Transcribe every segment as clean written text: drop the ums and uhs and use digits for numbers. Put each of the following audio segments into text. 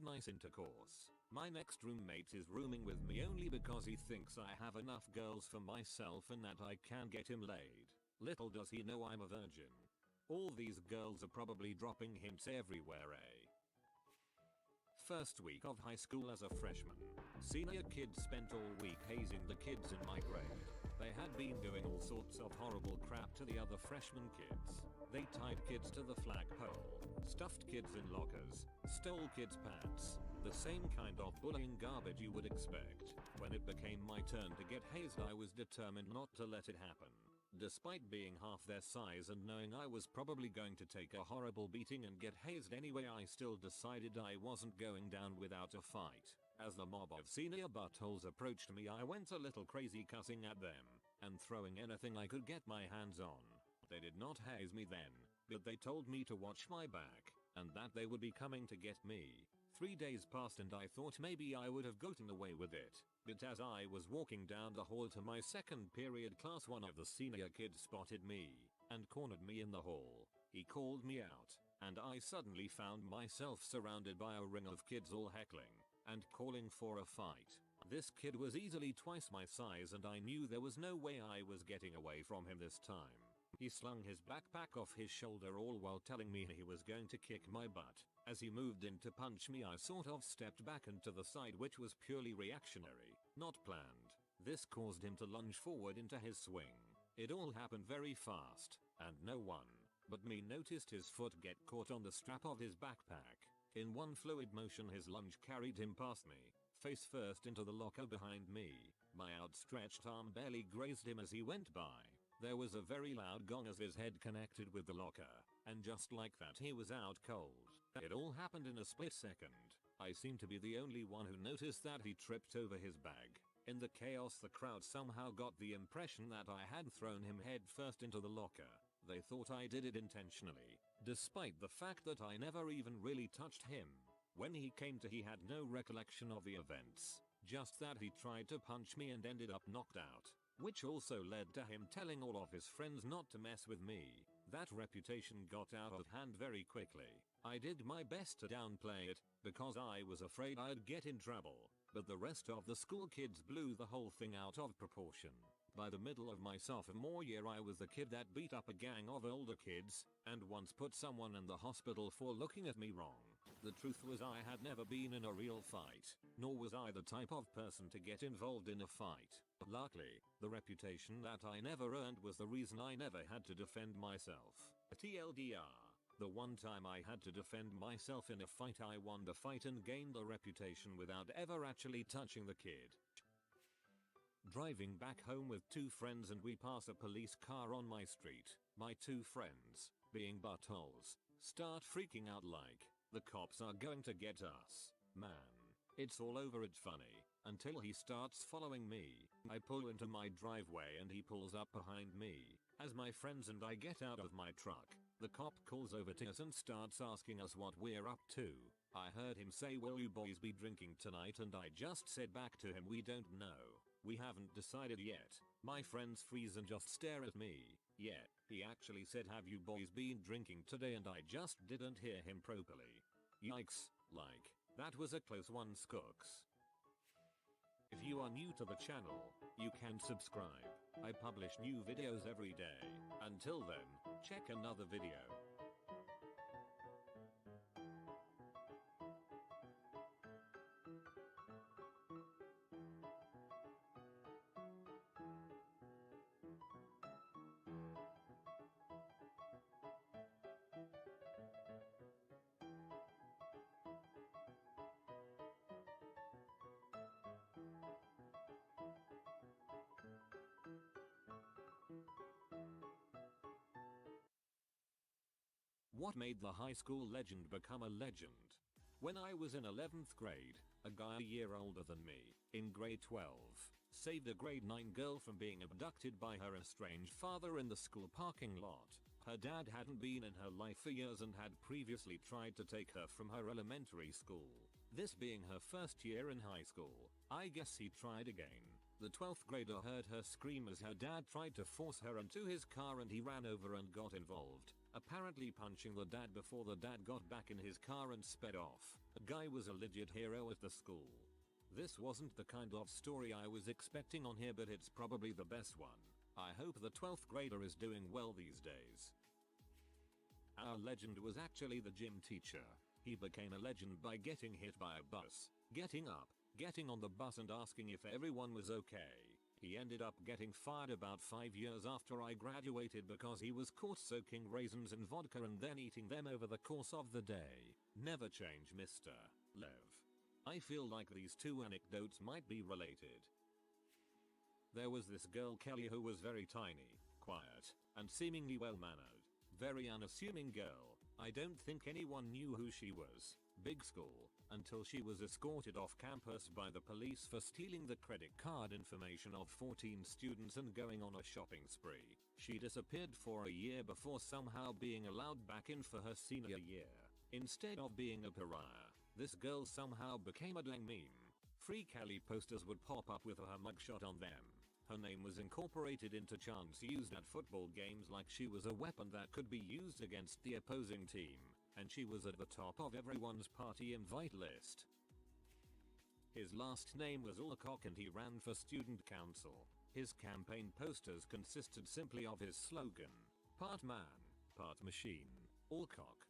nice intercourse. My next roommate is rooming with me only because he thinks I have enough girls for myself and that I can get him laid. Little does he know I'm a virgin. All these girls are probably dropping hints everywhere, eh? First week of high school as a freshman. Senior kids spent all week hazing the kids in my grade. They had been doing all sorts of horrible crap to the other freshman kids. They tied kids to the flagpole, stuffed kids in lockers, stole kids' pants. The same kind of bullying garbage you would expect. When it became my turn to get hazed, I was determined not to let it happen. Despite being half their size and knowing I was probably going to take a horrible beating and get hazed anyway, I still decided I wasn't going down without a fight. As the mob of senior buttholes approached me, I went a little crazy, cussing at them and throwing anything I could get my hands on. They did not haze me then, but they told me to watch my back and that they would be coming to get me. 3 days passed and I thought maybe I would have gotten away with it. But as I was walking down the hall to my second period class, one of the senior kids spotted me and cornered me in the hall. He called me out and I suddenly found myself surrounded by a ring of kids all heckling and calling for a fight. This kid was easily twice my size and I knew there was no way I was getting away from him this time. He slung his backpack off his shoulder all while telling me he was going to kick my butt. As he moved in to punch me, I sort of stepped back and to the side, which was purely reactionary, not planned. This caused him to lunge forward into his swing. It all happened very fast, and no one but me noticed his foot get caught on the strap of his backpack. In one fluid motion, his lunge carried him past me, face first into the locker behind me. My outstretched arm barely grazed him as he went by. There was a very loud gong as his head connected with the locker, and just like that he was out cold. It all happened in a split second. I seemed to be the only one who noticed that he tripped over his bag. In the chaos, the crowd somehow got the impression that I had thrown him head first into the locker. They thought I did it intentionally, despite the fact that I never even really touched him. When he came to, he had no recollection of the events, just that he tried to punch me and ended up knocked out, which also led to him telling all of his friends not to mess with me. That reputation got out of hand very quickly. I did my best to downplay it because I was afraid I'd get in trouble, but the rest of the school kids blew the whole thing out of proportion. By the middle of my sophomore year, I was the kid that beat up a gang of older kids and once put someone in the hospital for looking at me wrong. The truth was I had never been in a real fight, nor was I the type of person to get involved in a fight. Luckily, the reputation that I never earned was the reason I never had to defend myself. TLDR, the one time I had to defend myself in a fight, I won the fight and gained the reputation without ever actually touching the kid. Driving back home with 2 friends and we pass a police car on my street. My 2 friends, being buttholes, start freaking out like the cops are going to get us. Man, it's all over it funny until he starts following me. I pull into my driveway and he pulls up behind me. As my friends and I get out of my truck, the cop calls over to us and starts asking us what we're up to. I heard him say, "Will you boys be drinking tonight?" And I just said back to him, "We don't know. We haven't decided yet." My friends freeze and just stare at me. Yeah, he actually said, "Have you boys been drinking today?" And I just didn't hear him properly. Yikes, like, that was a close one, Skooks. If you are new to the channel, you can subscribe. I publish new videos every day. Until then, check another video. What made the high school legend become a legend? When I was in 11th grade, a guy a year older than me, in grade 12, saved a grade 9 girl from being abducted by her estranged father in the school parking lot. Her dad hadn't been in her life for years and had previously tried to take her from her elementary school. This being her first year in high school, I guess he tried again. The 12th grader heard her scream as her dad tried to force her into his car and he ran over and got involved. apparently punching the dad before the dad got back in his car and sped off. The guy was a legit hero at the school. This wasn't the kind of story I was expecting on here, but it's probably the best one. I hope the 12th grader is doing well these days. Our legend was actually the gym teacher. He became a legend by getting hit by a bus, getting up, getting on the bus and asking if everyone was okay. He ended up getting fired about 5 years after I graduated because he was caught soaking raisins in vodka and then eating them over the course of the day. Never change, Mr. Lev. I feel like these two anecdotes might be related. There was this girl Kelly who was very tiny, quiet, and seemingly well-mannered. Very unassuming girl. I don't think anyone knew who she was. Big school, until she was escorted off campus by the police for stealing the credit card information of 14 students and going on a shopping spree. She disappeared for a year before somehow being allowed back in for her senior year. Instead of being a pariah, this girl somehow became a dang meme. Free Kelly posters would pop up with her mugshot on them. Her name was incorporated into chants used at football games like she was a weapon that could be used against the opposing team, and she was at the top of everyone's party invite list. His last name was Alcock and he ran for student council. His campaign posters consisted simply of his slogan, "Part man, part machine, Alcock."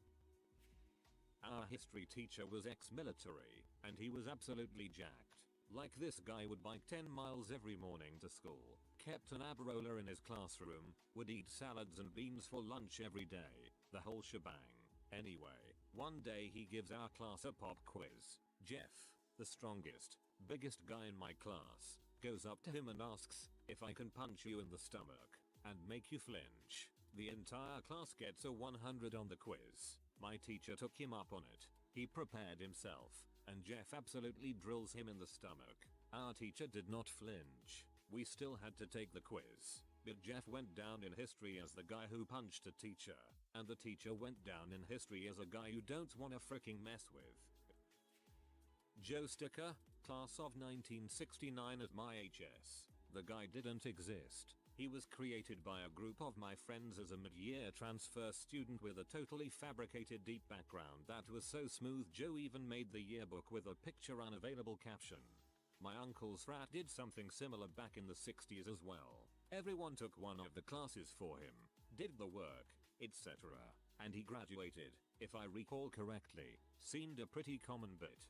Our history teacher was ex-military, and he was absolutely jacked. Like, this guy would bike 10 miles every morning to school, kept an ab roller in his classroom, would eat salads and beans for lunch every day, the whole shebang. Anyway, one day he gives our class a pop quiz. Jeff, the strongest, biggest guy in my class, goes up to him and asks if I can punch you in the stomach and make you flinch. The entire class gets a 100 on the quiz. My teacher took him up on it. He prepared himself, and Jeff absolutely drills him in the stomach. Our teacher did not flinch. We still had to take the quiz, but Jeff went down in history as the guy who punched a teacher, and the teacher went down in history as a guy you don't wanna freaking mess with. Joe Sticker, class of 1969 at my HS. The guy didn't exist. He was created by a group of my friends as a mid-year transfer student with a totally fabricated deep background that was so smooth Joe even made the yearbook with a picture unavailable caption. My uncle's frat did something similar back in the 60s as well. Everyone took one of the classes for him, did the work, etc. And he graduated, if I recall correctly. Seemed a pretty common bit.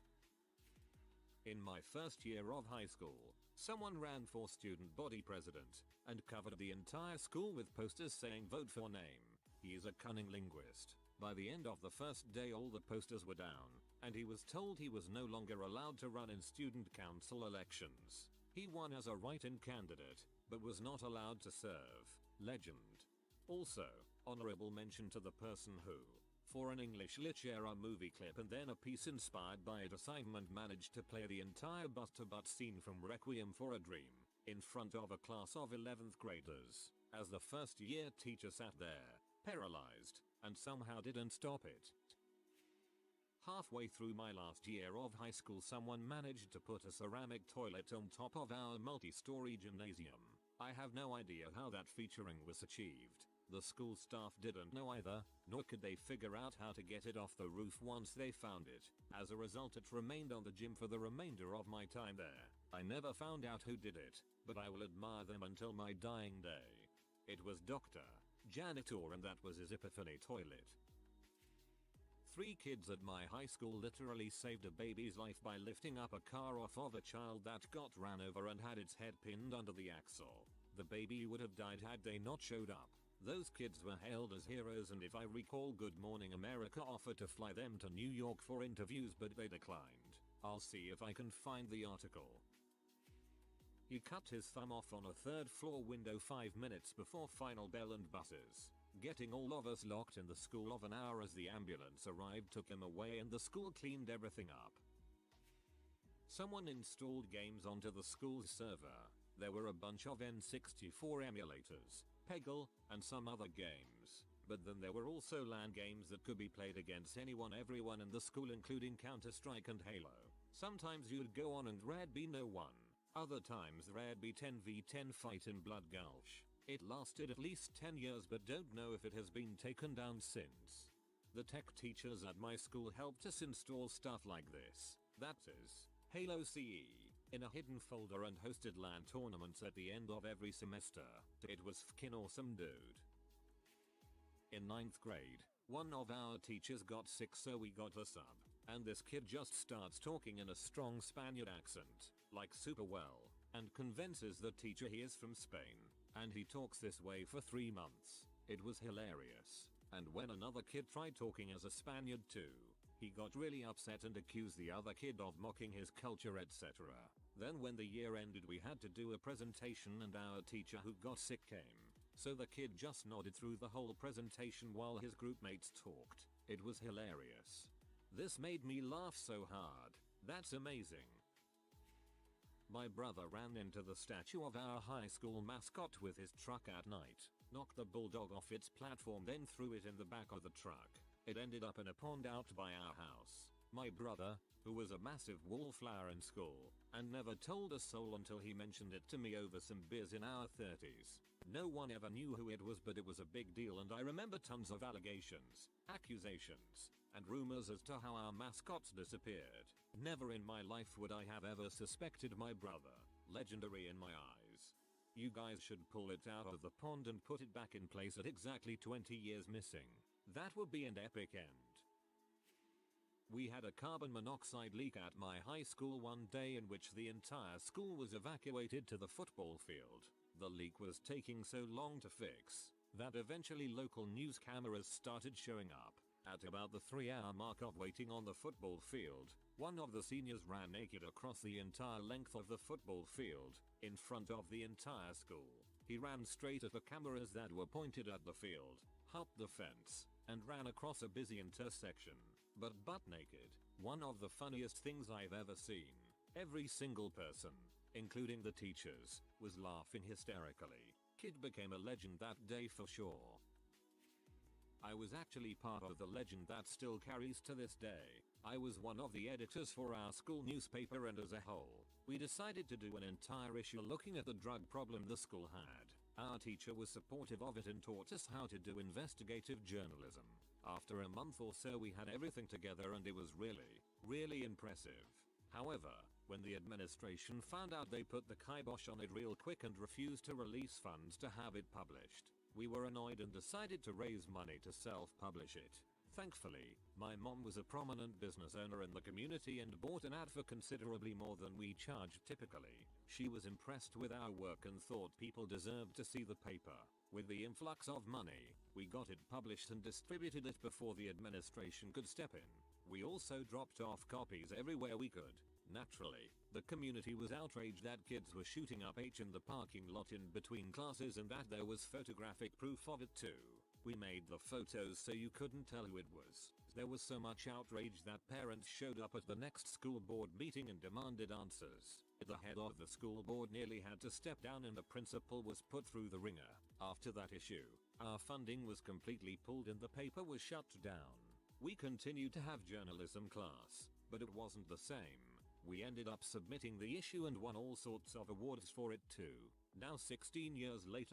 In my first year of high school, someone ran for student body president and covered the entire school with posters saying vote for name. He is a cunning linguist. By the end of the first day all the posters were down, and he was told he was no longer allowed to run in student council elections. He won as a write-in candidate, but was not allowed to serve. Legend. Also, honorable mention to the person who, for an English literature movie clip and then a piece inspired by it assignment, managed to play the entire butt-to-butt scene from Requiem for a Dream in front of a class of 11th graders, as the first year teacher sat there, paralyzed, and somehow didn't stop it. Halfway through my last year of high school someone managed to put a ceramic toilet on top of our multi-story gymnasium. I have no idea how that featuring was achieved. The school staff didn't know either, nor could they figure out how to get it off the roof once they found it. As a result it remained on the gym for the remainder of my time there. I never found out who did it, but I will admire them until my dying day. It was Dr. Janitor, and that was his epiphany toilet. 3 kids at my high school literally saved a baby's life by lifting up a car off of a child that got ran over and had its head pinned under the axle. The baby would have died had they not showed up. Those kids were hailed as heroes, and if I recall, Good Morning America offered to fly them to New York for interviews but they declined. I'll see if I can find the article. He cut his thumb off on a 3rd floor window 5 minutes before final bell and buses, getting all of us locked in the school of an hour as the ambulance arrived, took him away, and the school cleaned everything up. Someone installed games onto the school's server. There were a bunch of N64 emulators, Peggle, and some other games. But then there were also LAN games that could be played against everyone in the school, including Counter-Strike and Halo. Sometimes you'd go on and there'd be no one. Other times there'd be 10v10 fight in Blood Gulch. It lasted at least 10 years but don't know if it has been taken down since. The tech teachers at my school helped us install stuff like this, that is, Halo CE, in a hidden folder and hosted LAN tournaments at the end of every semester. It was fkin' awesome, dude. In 9th grade, one of our teachers got sick, so we got a sub, and this kid just starts talking in a strong Spaniard accent, like super well, and convinces the teacher he is from Spain, and he talks this way for 3 months. It was hilarious. And when another kid tried talking as a Spaniard too, he got really upset and accused the other kid of mocking his culture, etc. Then when the year ended we had to do a presentation and our teacher who got sick came, so the kid just nodded through the whole presentation while his groupmates talked. It was hilarious. This made me laugh so hard. That's amazing. My brother ran into the statue of our high school mascot with his truck at night, knocked the bulldog off its platform, then threw it in the back of the truck. It ended up in a pond out by our house. My brother, who was a massive wallflower in school, and never told a soul until he mentioned it to me over some beers in our 30s. No one ever knew who it was, but it was a big deal, and I remember tons of allegations, accusations, and rumors as to how our mascots disappeared. Never in my life would I have ever suspected my brother. Legendary in my eyes. You guys should pull it out of the pond and put it back in place at exactly 20 years missing. That would be an epic end. We had a carbon monoxide leak at my high school one day in which the entire school was evacuated to the football field. The leak was taking so long to fix that eventually local news cameras started showing up. At about the 3-hour mark of waiting on the football field, one of the seniors ran naked across the entire length of the football field, in front of the entire school. He ran straight at the cameras that were pointed at the field, hopped the fence, and ran across a busy intersection, but butt naked. One of the funniest things I've ever seen. Every single person, including the teachers, was laughing hysterically. Kid became a legend that day for sure. I was actually part of the legend that still carries to this day. I was one of the editors for our school newspaper, and as a whole, we decided to do an entire issue looking at the drug problem the school had. Our teacher was supportive of it and taught us how to do investigative journalism. After a month or so we had everything together and it was really impressive. However, when the administration found out, they put the kibosh on it real quick and refused to release funds to have it published. We were annoyed and decided to raise money to self-publish it. Thankfully, my mom was a prominent business owner in the community and bought an ad for considerably more than we charged typically. She was impressed with our work and thought people deserved to see the paper. With the influx of money, we got it published and distributed it before the administration could step in. We also dropped off copies everywhere we could. Naturally, the community was outraged that kids were shooting up H in the parking lot in between classes and that there was photographic proof of it too. We made the photos so you couldn't tell who it was. There was so much outrage that parents showed up at the next school board meeting and demanded answers. The head of the school board nearly had to step down and the principal was put through the ringer. After that issue, our funding was completely pulled and the paper was shut down. We continued to have journalism class, but it wasn't the same. We ended up submitting the issue and won all sorts of awards for it too. Now 16 years later,